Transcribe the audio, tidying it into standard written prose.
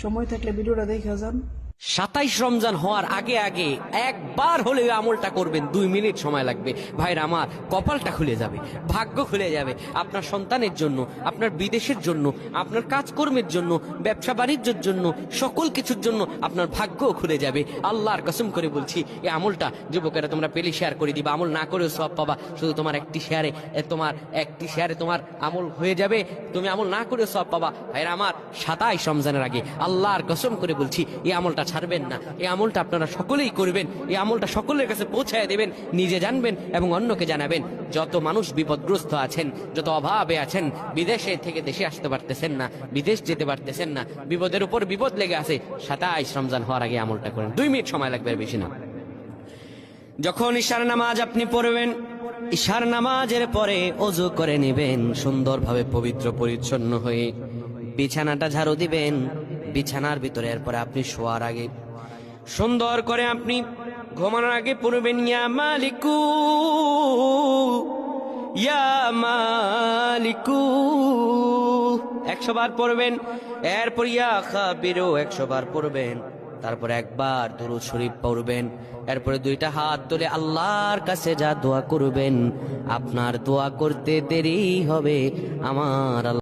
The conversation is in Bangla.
সময় থাকলে ভিডিওটা দেখে যান। 27 রমজান হওয়ার আগে আগে একবার হলেও আমলটা করবেন, 2 মিনিট সময় লাগবে। ভাইরা আমার, কপালটা খুলে যাবে, ভাগ্য খুলে যাবে আপনার সন্তানের জন্য, আপনার বিদেশের জন্য, আপনার কাজকর্মের জন্য, ব্যবসা বাণিজ্যের জন্য, সকল কিছুর জন্য আপনার ভাগ্য খুলে যাবে। আল্লাহর কসম করে বলছি, এই আমলটা যুবকেরা তোমরা পেলে শেয়ার করে দিবা, আমল না করেও সব পাবা। শুধু তোমার একটি শেয়ারে তোমার আমল হয়ে যাবে, তুমি আমল না করেও সব পাবা। ভাইরা আমার, 27 রমজানের আগে আল্লাহর কসম করে বলছি, এই আমলটা ছাড়বেন না। এই আমলটা আপনারা সকলেই করবেন, এই আমলটা সকলের কাছে পৌঁছায় দেবেন, নিজে জানবেন এবং অন্যকে জানাবেন। যত মানুষ বিপদগ্রস্ত আছেন, যত অভাবে আছেন, বিদেশে থেকে দেশে আসতে পারতেছেন না, বিদেশ যেতে পারতেছেন না, বিপদের উপর বিপদ লেগে আছে, 27 রমজান হওয়ার আগে আমলটা করেন। 2 মিনিট সময় লাগবে, আর বেশি না। যখন ঈশার নামাজ আপনি পড়বেন, ঈশার নামাজের পরে ওযু করে নেবেন, সুন্দরভাবে পবিত্র পরিচ্ছন্ন হয়ে বিছানাটা ঝাড়ু দিবেন। বিছানার ভিতরে এরপরে আপনি শোয়ার আগে সুন্দর করে আপনি ঘুমানোর আগে পড়বেন, ইয়া মালিকু ইয়া মালিকু 100 বার পড়বেন। এরপর ইয়া খাবিরু 100 বার পড়বেন। তারপর একবার দুরূদ শরীফ পড়বেন। এরপরে 2টা হাত তুলে আল্লাহর কাছে যা দোয়া করবেন, আপনার দোয়া করতে দেরি হবে আমার